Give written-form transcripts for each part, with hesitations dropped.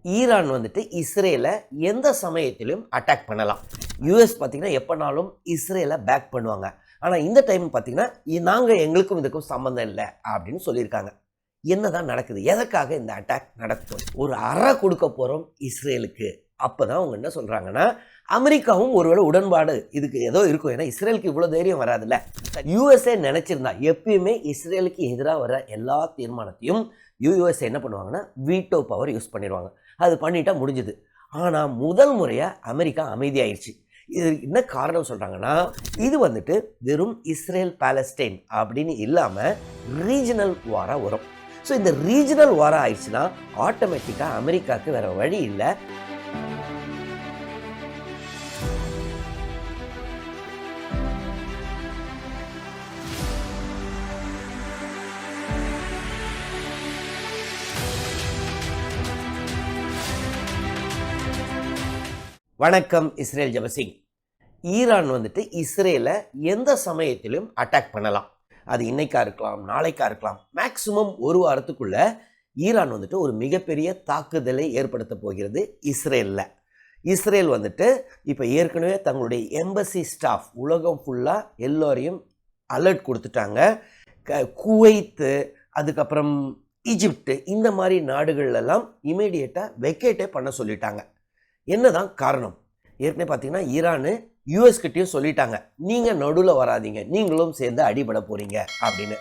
Iran வந்துட்டு இஸ்ரேலை எந்த சமயத்திலும் அட்டாக் பண்ணலாம். யூஎஸ் பார்த்தீங்கன்னா எப்போனாலும் இஸ்ரேலை பேக் பண்ணுவாங்க. ஆனால் இந்த டைம் பார்த்தீங்கன்னா நாங்கள் எங்களுக்கும் இதுக்கும் சம்மந்தம் இல்லை அப்படின்னு சொல்லியிருக்காங்க. என்னதான் நடக்குது? எதற்காக இந்த அட்டாக் நடக்கும்? ஒரு அறை கொடுக்க போகிறோம் இஸ்ரேலுக்கு. அப்போ தான் அவங்க என்ன சொல்கிறாங்கன்னா, அமெரிக்காவும் ஒருவேளை உடன்பாடு இதுக்கு ஏதோ இருக்கும். ஏன்னா இஸ்ரேலுக்கு இவ்வளோ தைரியம் வராதுல்ல. யூஎஸ்ஏ நினச்சிருந்தா எப்பயுமே இஸ்ரேலுக்கு எதிராக வர எல்லா தீர்மானத்தையும் யூஎஸ்ஏ என்ன பண்ணுவாங்கன்னா வீட்டோ பவர் யூஸ் பண்ணிடுவாங்க. அது பண்ணிட்டா முடிஞ்சுது. ஆனால் முதல் முறையாக அமெரிக்கா அமைதியாயிடுச்சு. இது என்ன காரணம் சொல்கிறாங்கன்னா, இது வந்துட்டு வெறும் இஸ்ரேல் பாலஸ்டைன் அப்படின்னு இல்லாமல் ரீஜனல் வாராக வரும். ஸோ இந்த ரீஜனல் வாராக ஆயிடுச்சுன்னா ஆட்டோமேட்டிக்காக அமெரிக்காவுக்கு வேறு வழி இல்லை. வணக்கம். இஸ்ரேல் ஜபசிங். ஈரான் வந்துட்டு இஸ்ரேலை எந்த சமயத்திலும் அட்டாக் பண்ணலாம். அது இன்னைக்கா இருக்கலாம், நாளைக்கா இருக்கலாம். மேக்சிமம் ஒரு வாரத்துக்குள்ள ஈரான் வந்துட்டு ஒரு மிகப்பெரிய தாக்குதலை ஏற்படுத்த போகிறது இஸ்ரேலில். இஸ்ரேல் வந்துட்டு இப்போ ஏற்கனவே தங்களுடைய எம்பசி ஸ்டாஃப் உலகம் ஃபுல்லாக எல்லோரையும் அலர்ட் கொடுத்துட்டாங்க. குவைத்து, அதுக்கப்புறம் ஈஜிப்டு, இந்த மாதிரி நாடுகள்லாம் இமீடியட்டாக வெக்கேட்டே பண்ண சொல்லிட்டாங்க. என்னதான் காரணம்? ஏற்கனவே பார்த்தீங்கன்னா ஈரானு யூஎஸ்கிட்டையும் சொல்லிட்டாங்க, நீங்கள் நடுவில் வராதிங்க, நீங்களும் சேர்ந்து அடிபட போகிறீங்க அப்படின்னு.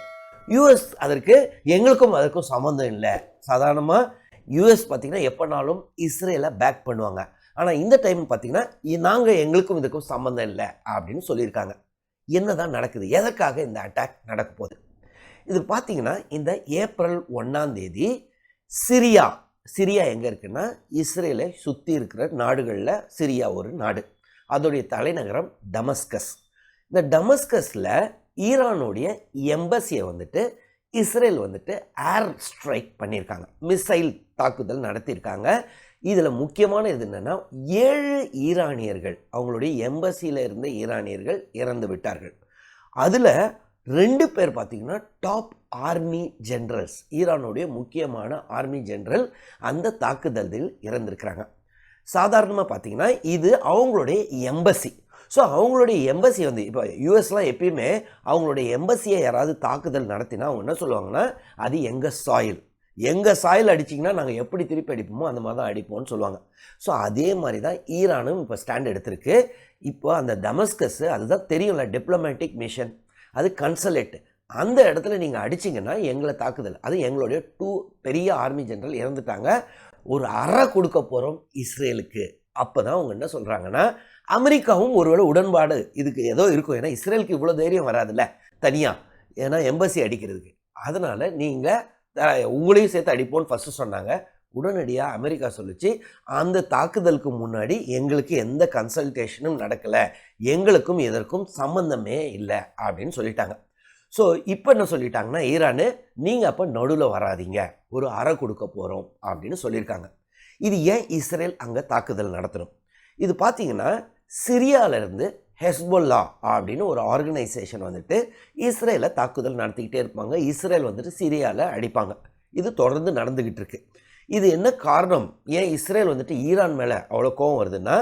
யூஎஸ் அதற்கு எங்களுக்கும் அதற்கும் சம்மந்தம் இல்லை. சாதாரணமாக யூஎஸ் பார்த்திங்கன்னா எப்போனாலும் இஸ்ரேலை பேக் பண்ணுவாங்க. ஆனால் இந்த டைம் பார்த்திங்கன்னா நாங்கள் எங்களுக்கும் இதுக்கும் சம்மந்தம் இல்லை அப்படின்னு சொல்லியிருக்காங்க. என்னதான் நடக்குது? எதற்காக இந்த அட்டாக் நடக்க போகுது? இது பார்த்திங்கன்னா இந்த ஏப்ரல் 1 சிரியா எங்கே இருக்குன்னா இஸ்ரேலை சுற்றி இருக்கிற நாடுகளில் சிரியா ஒரு நாடு. அதோடைய தலைநகரம் டமஸ்கஸ். இந்த டமஸ்கஸில் ஈரானுடைய எம்பசியை வந்துட்டு இஸ்ரேல் வந்துட்டு ஏர் ஸ்ட்ரைக் பண்ணியிருக்காங்க, மிசைல் தாக்குதல் நடத்தியிருக்காங்க. இதில் முக்கியமான இது என்னென்னா 7 ஈரானியர்கள், அவங்களுடைய எம்பசியில் இருந்த ஈரானியர்கள் இறந்து விட்டார்கள். அதில் 2 பேர் பார்த்திங்கன்னா டாப் ஆர்மி ஜென்ரல்ஸ், ஈரானுடைய முக்கியமான ஆர்மி ஜென்ரல் அந்த தாக்குதலில் இறந்துருக்கிறாங்க. சாதாரணமாக பார்த்திங்கன்னா இது அவங்களுடைய எம்பசி. ஸோ அவங்களுடைய எம்பசி வந்து இப்போ யூஎஸ்லாம் எப்பயுமே அவங்களுடைய எம்பசியை யாராவது தாக்குதல் நடத்தினா அவங்க என்ன சொல்லுவாங்கன்னா, அது எங்கள் சாயில் அடிச்சிங்கன்னா நாங்கள் எப்படி திருப்பி அடிப்போமோ அந்த மாதிரி தான் அடிப்போம்னு சொல்லுவாங்க. ஸோ அதே மாதிரி தான் ஈரானும் இப்போ ஸ்டாண்ட் எடுத்திருக்கு. இப்போ அந்த டமஸ்கஸ், அதுதான் தெரியும்ல, டிப்ளமேட்டிக் மிஷன், அது கன்சலேட்டு, அந்த இடத்துல நீங்கள் அடிச்சிங்கன்னா எங்களை தாக்குதல். அது எங்களுடைய 2 பெரிய ஆர்மி ஜெனரல் இறந்துட்டாங்க. ஒரு அறை கொடுக்க போகிறோம் இஸ்ரேலுக்கு. அப்போ தான் அவங்க என்ன சொல்கிறாங்கன்னா, அமெரிக்காவும் ஒருவேளை உடன்பாடு இதுக்கு ஏதோ இருக்கும். ஏன்னா இஸ்ரேலுக்கு இவ்வளோ தைரியம் வராதுல்ல தனியாக, ஏன்னா எம்பசி அடிக்கிறதுக்கு. அதனால் நீங்கள் உங்களையும் சேர்த்து அடிப்போன்னு ஃபஸ்ட்டு சொன்னாங்க. உடனடியாக அமெரிக்கா சொல்லிச்சு, அந்த தாக்குதலுக்கு முன்னாடி எங்களுக்கு எந்த கன்சல்டேஷனும் நடக்கலை, எங்களுக்கும் இதற்கும் சம்மந்தமே இல்லை அப்படின்னு சொல்லிட்டாங்க. ஸோ இப்போ என்ன சொல்லிட்டாங்கன்னா, ஈரானு நீங்கள் அப்போ நடுவில் வராதிங்க, ஒரு அறை கொடுக்க போகிறோம் அப்படின்னு சொல்லியிருக்காங்க. இது ஏன் இஸ்ரேல் அங்கே தாக்குதல் நடத்தணும்? இது பார்த்தீங்கன்னா சிரியாவிலேருந்து ஹெஸ்பொல்லா அப்படின்னு ஒரு ஆர்கனைசேஷன் வந்துட்டு இஸ்ரேலை தாக்குதல் நடத்திக்கிட்டே இருப்பாங்க. இஸ்ரேல் வந்துட்டு சிரியாவில் அடிப்பாங்க. இது தொடர்ந்து நடந்துக்கிட்டு இருக்கு. இது என்ன காரணம்? ஏன் இஸ்ரேல் வந்துட்டு ஈரான் மேலே அவ்வளோ கோவம் வருதுன்னா,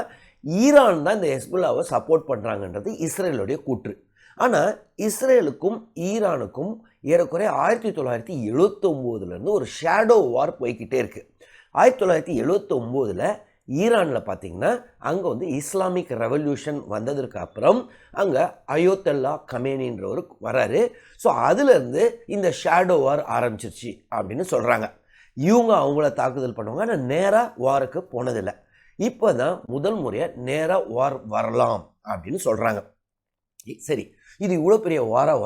ஈரான் தான் இந்த ஹெஸ்புல்லாவை சப்போர்ட் பண்ணுறாங்கன்றது இஸ்ரேலுடைய கூற்று. ஆனால் இஸ்ரேலுக்கும் ஈரானுக்கும் ஏறக்குறைய 1979 ஒரு ஷேடோ வார் போய்கிட்டே இருக்குது. 1979 ஈரானில் பார்த்திங்கன்னா அங்கே வந்து இஸ்லாமிக் ரெவல்யூஷன் வந்ததற்கு அப்புறம் அங்கே அயோத்தல்லா கமேனின்றவர் வராரு. ஸோ அதுலேருந்து இந்த ஷேடோ வார் ஆரம்பிச்சிருச்சு அப்படின்னு சொல்கிறாங்க. இவங்க அவங்கள தாக்குதல் பண்ணுவாங்க, ஆனால் நேராக வாருக்கு போனதில்லை. இப்போ தான் முதல் முறையாக நேராக வார் வரலாம் அப்படின்னு சொல்கிறாங்க. சரி, இது இவ்வளோ பெரிய வாராக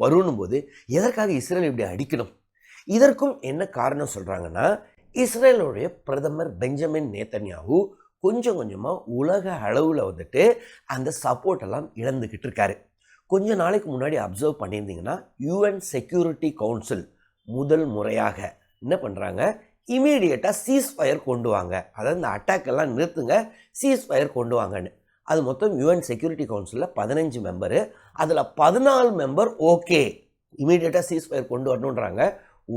வரணும் போது எதற்காக இஸ்ரேல் இப்படி அடிக்கணும்? இதற்கும் என்ன காரணம் சொல்கிறாங்கன்னா, இஸ்ரேலுடைய பிரதமர் பெஞ்சமின் நேத்தன்யாஹூ கொஞ்சம் கொஞ்சமாக உலக அளவில் வந்துட்டு அந்த சப்போர்ட்டெல்லாம் இழந்துக்கிட்டு இருக்காரு. கொஞ்ச நாளைக்கு முன்னாடி அப்சர்வ் பண்ணியிருந்தீங்கன்னா யூஎன் செக்யூரிட்டி கவுன்சில் முதல் முறையாக என்ன பண்ணுறாங்க, இமீடியட்டாக சீஸ்ஃபயர் கொண்டு வாங்க, அதாவது இந்த அட்டாக் எல்லாம் நிறுத்துங்க, சீஸ்ஃபயர் கொண்டு வாங்கன்னு. அது மொத்தம் யூஎன் செக்யூரிட்டி கவுன்சிலில் 15 மெம்பரு, அதில் 14 மெம்பர் ஓகே இமீடியட்டாக சீஸ்ஃபயர் கொண்டு வரணுன்றாங்க.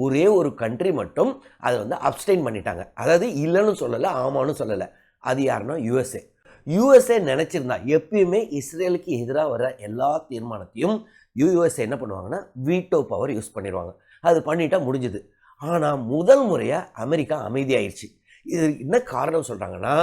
ஒரே ஒரு கண்ட்ரி மட்டும் அதை வந்து அப்ஸ்டெயின் பண்ணிட்டாங்க. அதாவது இல்லைன்னு சொல்லலை, ஆமான்னு சொல்லலை. அது யாருன்னா யுஎஸ்ஏ. யுஎஸ்ஏ நினச்சிருந்தா எப்பயுமே இஸ்ரேலுக்கு எதிராக வர எல்லா தீர்மானத்தையும் யுஎஸ்ஏ என்ன பண்ணுவாங்கன்னா வீட்டோ பவர் யூஸ் பண்ணிடுவாங்க. அது பண்ணிட்டா முடிஞ்சுது. ஆனால் முதல் முறையாக அமெரிக்கா அமைதியாயிருச்சு. இது என்ன காரணம் சொல்கிறாங்கன்னா,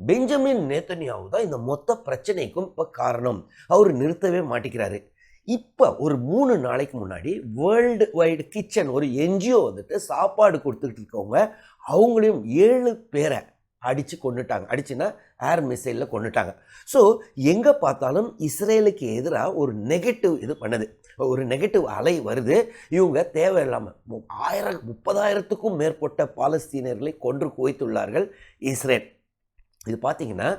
பெஞ்சமின் நேத்தன்யாஹூ தான் இந்த மொத்த பிரச்சனைக்கும் இப்போ காரணம். அவர் நிறுத்தவே மாட்டேங்கிறாரு. இப்போ ஒரு 3 நாளைக்கு முன்னாடி வேர்ல்டு வைடு கிச்சன் ஒரு என்ஜிஓ வந்துட்டு சாப்பாடு கொடுத்துக்கிட்டு இருக்கவங்க அவங்களையும் 7 பேரை அடித்து கொண்டுட்டாங்க. அடிச்சுன்னா ஏர் மிசைலில் கொண்டுட்டாங்க. ஸோ எங்கே பார்த்தாலும் இஸ்ரேலுக்கு எதிராக ஒரு நெகட்டிவ் இது பண்ணுது, ஒரு நெகட்டிவ் அலை வருது. இவங்க தேவையில்லாமல் 30,000க்கும் மேற்பட்ட பாலஸ்தீனியர்களை கொன்று குவித்துள்ளார்கள் இஸ்ரேல். இது பார்த்தீங்கன்னா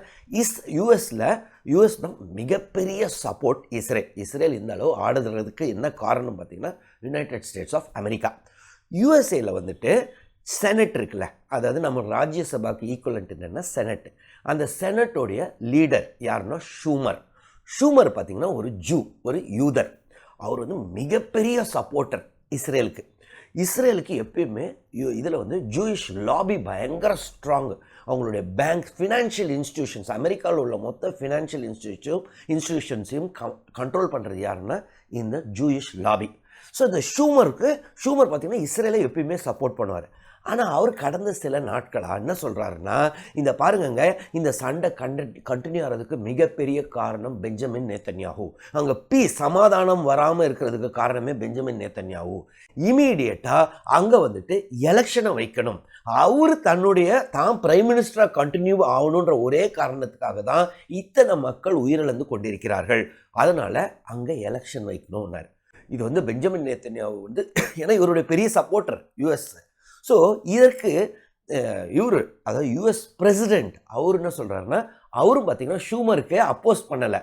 யூஎஸ் தான் மிகப்பெரிய சப்போர்ட் இஸ்ரேல் இந்த அளவு ஆடுறதுக்கு என்ன காரணம் பார்த்தீங்கன்னா யுனைடெட் ஸ்டேட்ஸ் ஆஃப் அமெரிக்கா. யூஎஸ்ஏல வந்துட்டு செனட் இருக்குல்ல, அதாவது நம்ம ராஜ்யசபாவுக்கு ஈக்குவலண்ட் என்னென்னா செனட். அந்த செனட்டோடைய லீடர் யாருன்னா ஷூமர் பார்த்தீங்கன்னா ஒரு யூதர். அவர் வந்து மிகப்பெரிய சப்போர்ட்டர் இஸ்ரேலுக்கு எப்பயுமே இதில் வந்து ஜூயிஷ் லாபி பயங்கர ஸ்ட்ராங். அவங்களுடைய பேங்க், ஃபினான்ஷியல் இன்ஸ்டிடியூஷன்ஸ், அமெரிக்காவில் உள்ள மொத்த ஃபினான்ஷியல் இன்ஸ்டிடியூஷன்ஸையும் கண்ட்ரோல் பண்ணுறது யாருன்னா இந்த ஜூயிஷ் லாபி. ஸோ இந்த ஷூமர் பார்த்தீங்கன்னா இஸ்ரேலை எப்பயுமே சப்போர்ட் பண்ணுவார். ஆனால் அவர் கடந்த சில நாட்களாக என்ன சொல்கிறாருன்னா, இந்த பாருங்கங்க, இந்த சண்டை கண்டினியூ ஆகிறதுக்கு மிகப்பெரிய காரணம் பெஞ்சமின் நேத்தன்யாஹூ. அங்கே சமாதானம் வராமல் இருக்கிறதுக்கு காரணமே பெஞ்சமின் நேத்தன்யாஹூ. இமீடியட்டாக அங்கே வந்துட்டு எலெக்ஷனை வைக்கணும். அவர் தான் பிரைம் மினிஸ்டராக கண்டினியூ ஆகணுன்ற ஒரே காரணத்துக்காக தான் இத்தனை மக்கள் உயிரிழந்து கொண்டிருக்கிறார்கள். அதனால் அங்கே எலெக்ஷன் வைக்கணும்னார். இது வந்து பெஞ்சமின் நேத்தன்யாஹூ வந்து ஏன்னா இவருடைய பெரிய சப்போர்ட்டர் யூஎஸ். ஸோ இதற்கு அதாவது யூஎஸ் பிரசிடெண்ட் அவர் என்ன சொல்கிறாருன்னா, அவரும் பார்த்தீங்கன்னா ஷூமருக்கு அப்போஸ் பண்ணலை,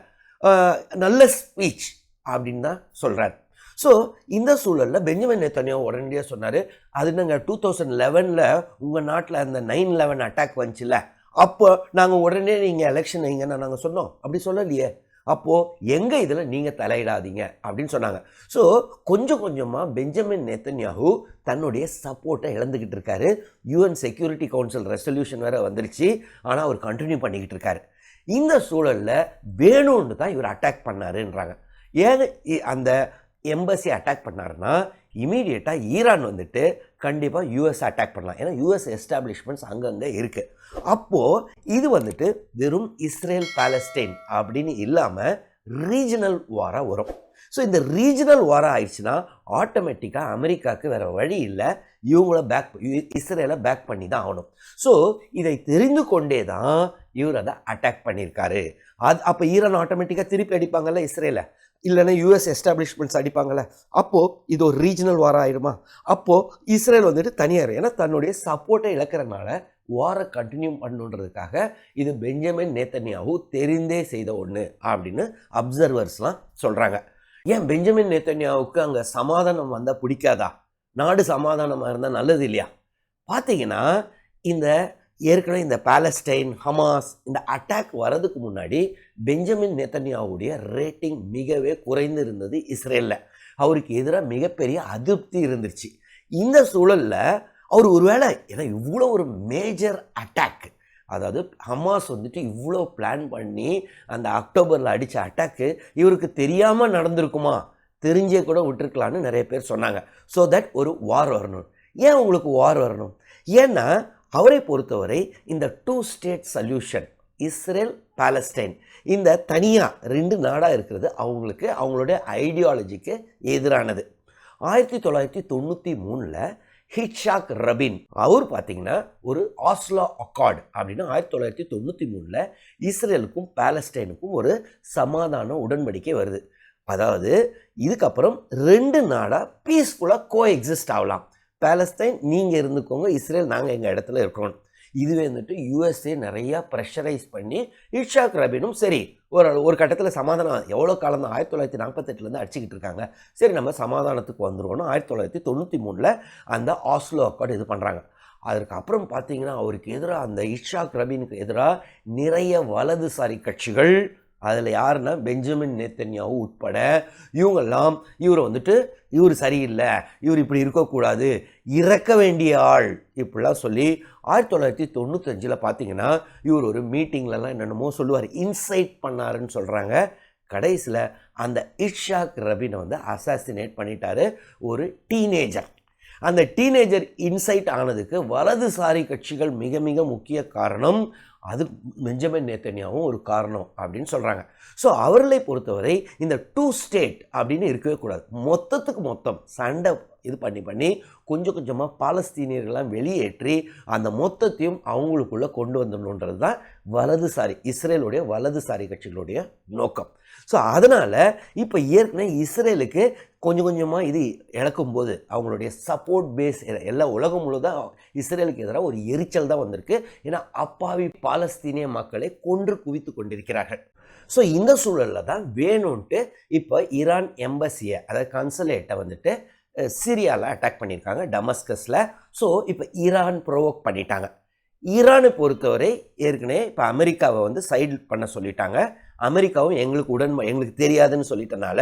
நல்ல ஸ்பீச் அப்படின்னு தான் சொல்கிறார். ஸோ இந்த சூழலில் பெஞ்சமின் நேத்தன்யாஹூ உடனடியாக சொன்னார், அது என்னங்க 2011 உங்கள் நாட்டில் அந்த 9/11 அட்டாக் வந்துச்சுல்ல, அப்போ நாங்கள் உடனே நீங்கள் எலெக்ஷன் வைங்கன்னு நாங்கள் சொன்னோம், அப்படி சொல்லலையே, அப்போது எங்கள் இதில் நீங்கள் தலையிடாதீங்க அப்படின்னு சொன்னாங்க. ஸோ கொஞ்சம் கொஞ்சமாக பெஞ்சமின் நேத்தன்யாஹூ தன்னுடைய சப்போர்ட்டை இழந்துக்கிட்டு இருக்காரு. யூஎன் செக்யூரிட்டி கவுன்சில் ரெசல்யூஷன் வேறு வந்துருச்சு, ஆனால் அவர் கண்டினியூ பண்ணிக்கிட்டு இருக்காரு. இந்த சூழலில் வேணும்னு தான் இவர் அட்டாக் பண்ணாருன்றாங்க. ஏன் அந்த எம்பசி அட்டாக் பண்ணாருன்னா, இமீடியட்டாக ஈரான் வந்துட்டு கண்டிப்பாக யூஎஸ் அட்டாக் பண்ணலாம். ஏன்னா யூஎஸ் எஸ்டாப்ளிஷ்மெண்ட்ஸ் அங்கங்கே இருக்குது. அப்போது இது வந்துட்டு வெறும் இஸ்ரேல் பாலஸ்டைன் அப்படின்னு இல்லாமல் ரீஜனல் வாராக வரும். ஸோ இந்த ரீஜனல் வாராக ஆயிடுச்சுன்னா ஆட்டோமேட்டிக்காக அமெரிக்காவுக்கு வேறு வழி இல்லை, இஸ்ரேலை பேக் பண்ணி தான் ஆகணும். ஸோ இதை தெரிந்து கொண்டே தான் இவர் அதை அட்டாக் பண்ணியிருக்காரு. அப்போ ஈரான் ஆட்டோமேட்டிக்காக திருப்பி அடிப்பாங்கல்ல இஸ்ரேலை, இல்லைன்னா யூஎஸ் எஸ்டாப்ளிஷ்மெண்ட்ஸ் அடிப்பாங்கள்ல, அப்போது இது ஒரு ரீஜனல் வாரம் ஆகிடுமா? அப்போது இஸ்ரேல் வந்துட்டு தனியார், ஏன்னா தன்னுடைய சப்போர்ட்டை இழக்கிறனால வாரை கண்டினியூ பண்ணுன்றதுக்காக இது பெஞ்சமின் நேத்தன்யாஹூ தெரிந்தே செய்த ஒன்று அப்படின்னு அப்சர்வர்ஸ்லாம் சொல்கிறாங்க. ஏன் பெஞ்சமின் நேத்தன்யாஹூவுக்கு அங்கே சமாதானம் வந்தால் பிடிக்காதா? நாடு சமாதானமாக இருந்தால் நல்லது இல்லையா? பார்த்தீங்கன்னா ஏற்கனவே இந்த பாலஸ்டைன், ஹமாஸ் இந்த அட்டாக் வரதுக்கு முன்னாடி பெஞ்சமின் நேத்தன்யாஹூடைய ரேட்டிங் மிகவே குறைந்து இருந்தது இஸ்ரேலில். அவருக்கு எதிராக மிகப்பெரிய அதிருப்தி இருந்துச்சு. இந்த சூழலில் அவர் ஒருவேளை ஏன்னா இவ்வளோ ஒரு மேஜர் அட்டாக், அதாவது ஹமாஸ் வந்துட்டு இவ்வளோ பிளான் பண்ணி அந்த அக்டோபரில் அடித்த அட்டாக்கு இவருக்கு தெரியாமல் நடந்திருக்குமா, தெரிஞ்சே கூட விட்டுருக்கலான்னு நிறைய பேர் சொன்னாங்க. ஸோ தட் ஒரு வார் வரணும். ஏன் உங்களுக்கு வார் வரணும்? ஏன்னா அவரை பொறுத்தவரை இந்த 2 ஸ்டேட் சொல்யூஷன், இஸ்ரேல் பாலஸ்டைன், இந்த தனியாக 2 நாடாக இருக்கிறது அவங்களுடைய ஐடியாலஜிக்கு எதிரானது. 1993 ஹிட்சாக் ரபின் அவர் பார்த்தீங்கன்னா ஒரு ஆஸ்லோ அக்கார்டு அப்படின்னு 1993 இஸ்ரேலுக்கும் பாலஸ்டைனுக்கும் ஒரு சமாதான உடன்படிக்கை வருது. அதாவது இதுக்கப்புறம் 2 நாடாக பீஸ்ஃபுல்லாக கோ எக்ஸிஸ்ட் ஆகலாம். பாலஸ்தைன் நீங்கள் இருந்துக்கோங்க, இஸ்ரேல் நாங்கள் எங்கள் இடத்துல இருக்கோம். இதுவே வந்துட்டு யூஎஸ்ஏ நிறையா ப்ரெஷரைஸ் பண்ணி இட்ஷாக் ரபீனும் சரி ஒரு கட்டத்தில் சமாதானம் எவ்வளோ காலம் தான் 1948 அடிச்சுக்கிட்டு இருக்காங்க, சரி நம்ம சமாதானத்துக்கு வந்துடுவோம்னு 1993 அந்த ஆஸ்லோ அக்கார்டு இது பண்ணுறாங்க. அதுக்கப்புறம் பார்த்தீங்கன்னா அவருக்கு எதிராக அந்த இட்ஷாக் ரபீனுக்கு எதிராக நிறைய வலதுசாரி கட்சிகள் அதில் யாருன்னா பெஞ்சமின் நேத்தன்யாவு உட்பட இவங்கெல்லாம் இவர் சரியில்லை, இவர் இப்படி இருக்கக்கூடாது, இறக்க வேண்டிய ஆள் இப்படிலாம் சொல்லி 1995 பார்த்தீங்கன்னா இவர் ஒரு மீட்டிங்லலாம் என்னென்னமோ சொல்லுவார், இன்சைட் பண்ணாருன்னு சொல்கிறாங்க. கடைசியில் அந்த இட்ஷாக் ரபீனை அசாசினேட் பண்ணிட்டாரு ஒரு டீனேஜர். அந்த டீனேஜர் இன்சைட் ஆனதுக்கு வலதுசாரி கட்சிகள் மிக மிக முக்கிய காரணம், அது பெஞ்சமின் நேத்தன்யாவும் ஒரு காரணம் அப்படின்னு சொல்கிறாங்க. ஸோ அவர்களை பொறுத்தவரை இந்த 2 ஸ்டேட் அப்படின்னு இருக்கவே கூடாது. மொத்தம் சண்டை இது பண்ணி கொஞ்சம் கொஞ்சமாக பாலஸ்தீனியர்கள்லாம் வெளியேற்றி அந்த மொத்தத்தையும் அவங்களுக்குள்ளே கொண்டு வந்துடணுன்றது தான் வலதுசாரி இஸ்ரேலுடைய வலதுசாரி கட்சிகளுடைய நோக்கம். ஸோ அதனால் இப்போ ஏற்கனவே இஸ்ரேலுக்கு கொஞ்சம் கொஞ்சமாக இது இழக்கும்போது அவங்களுடைய சப்போர்ட் பேஸ் எல்லா உலகம் முழுவதும் இஸ்ரேலுக்கு எதிராக ஒரு எரிச்சல் தான் வந்திருக்கு. ஏன்னா அப்பாவி பாலஸ்தீனிய மக்களை கொன்று குவித்து கொண்டிருக்கிறார்கள். ஸோ இந்த சூழலில் தான் வேணும்ன்ட்டு இப்போ ஈரான் எம்பசியை, அதாவது கன்சுலேட்டை சிரியாவில் அட்டாக் பண்ணியிருக்காங்க, டமஸ்கஸில். ஸோ இப்போ ஈரான் ப்ரோவோக் பண்ணிட்டாங்க. ஈரானை பொறுத்தவரை ஏற்கனவே இப்போ அமெரிக்காவை சைடு பண்ண சொல்லிட்டாங்க. அமெரிக்காவும் எங்களுக்கு தெரியாதுன்னு சொல்லிட்டனால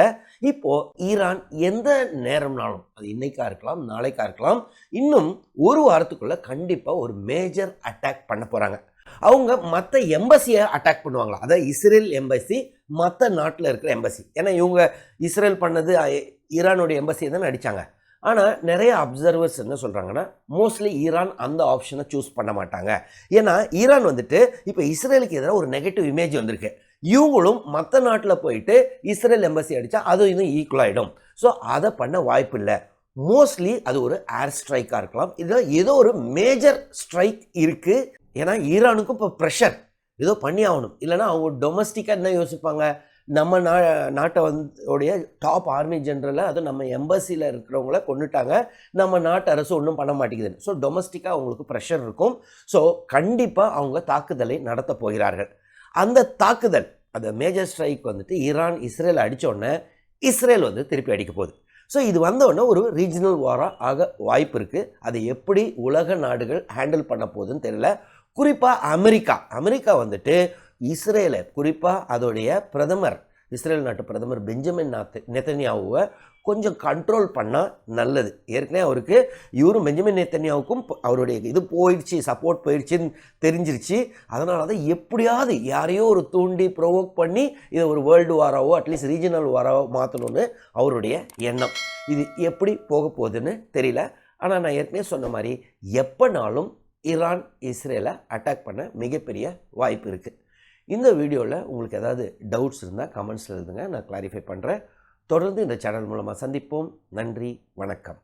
இப்போது ஈரான் எந்த நேரம்னாலும், அது இன்னைக்கா இருக்கலாம், நாளைக்கா இருக்கலாம், இன்னும் ஒரு வாரத்துக்குள்ளே கண்டிப்பாக ஒரு மேஜர் அட்டாக் பண்ண போகிறாங்க. அவங்க மற்ற எம்பசியை அட்டாக் பண்ணுவாங்களா, அதாவது இஸ்ரேல் எம்பசி மற்ற நாட்டில் இருக்கிற எம்பசி. ஏன்னா இவங்க இஸ்ரேல் பண்ணது ஈரானுடைய எம்பசியை தானே அடித்தாங்க. ஆனால் நிறைய அப்சர்வர்ஸ் என்ன சொல்கிறாங்கன்னா, மோஸ்ட்லி ஈரான் அந்த ஆப்ஷனை சூஸ் பண்ண மாட்டாங்க. ஏன்னா ஈரான் இப்போ இஸ்ரேலுக்கு எதிராக ஒரு நெகட்டிவ் இமேஜ் வந்திருக்கு. இவங்களும் மற்ற நாட்டில் போயிட்டு இஸ்ரேல் எம்பசி அடித்தா அதுவும் இன்னும் ஈக்குவல் ஆகிடும். ஸோ அதை பண்ண வாய்ப்பு இல்லை. மோஸ்ட்லி அது ஒரு ஏர் ஸ்ட்ரைக்காக இருக்கலாம், இல்லை ஏதோ ஒரு மேஜர் ஸ்ட்ரைக் இருக்குது. ஏன்னா ஈரானுக்கும் இப்போ ப்ரெஷர் ஏதோ பண்ணி ஆகணும். இல்லைனா அவங்க டொமஸ்டிக்காக என்ன யோசிப்பாங்க, நம்ம நாட்டை உடைய டாப் ஆர்மி ஜெனரலை, அதுவும் நம்ம எம்பசியில் இருக்கிறவங்கள கொண்டுட்டாங்க, நம்ம நாட்டு அரசு ஒன்றும் பண்ண மாட்டேங்குது. ஸோ டொமஸ்டிக்காக அவங்களுக்கு ப்ரெஷர் இருக்கும். ஸோ கண்டிப்பாக அவங்க தாக்குதலை நடத்த போகிறார்கள். அந்த தாக்குதல், அந்த மேஜர் ஸ்ட்ரைக் ஈரான் இஸ்ரேல் அடித்தோடனே இஸ்ரேல் திருப்பி அடிக்க போகுது. ஸோ இது வந்தோடனே ஒரு ரீஜனல் வாராக ஆக வாய்ப்பு இருக்குது. அதை எப்படி உலக நாடுகள் ஹேண்டில் பண்ண போகுதுன்னு தெரியல. குறிப்பாக அமெரிக்கா இஸ்ரேலை, குறிப்பாக அதோடைய பிரதமர், இஸ்ரேல் நாட்டு பிரதமர் பெஞ்சமின் நேத்தன்யாவை கொஞ்சம் கண்ட்ரோல் பண்ணால் நல்லது. ஏற்கனவே அவருக்கு இவரும் பெஞ்சமின் நேத்தன்யாவுக்கும் அவருடைய இது போயிடுச்சு, சப்போர்ட் போயிடுச்சுன்னு தெரிஞ்சிருச்சு. அதனால தான் எப்படியாவது யாரையோ ஒரு தூண்டி ப்ரொவோக் பண்ணி இதை ஒரு வேர்ல்டு வாராவோ அட்லீஸ்ட் ரீஜனல் வாராவோ மாற்றணும்னு அவருடைய எண்ணம். இது எப்படி போக போகுதுன்னு தெரியல. ஆனால் நான் ஏற்கனவே சொன்ன மாதிரி எப்போனாலும் ஈரான் இஸ்ரேலை அட்டாக் பண்ண மிகப்பெரிய வாய்ப்பு இருக்குது. இந்த வீடியோவில் உங்களுக்கு ஏதாவது டவுட்ஸ் இருந்தால் கமெண்ட்ஸில் எழுதுங்க, நான் கிளாரிஃபை பண்ணுறேன். தொடர்ந்து இந்த சேனல் மூலமாக சந்திப்போம். நன்றி, வணக்கம்.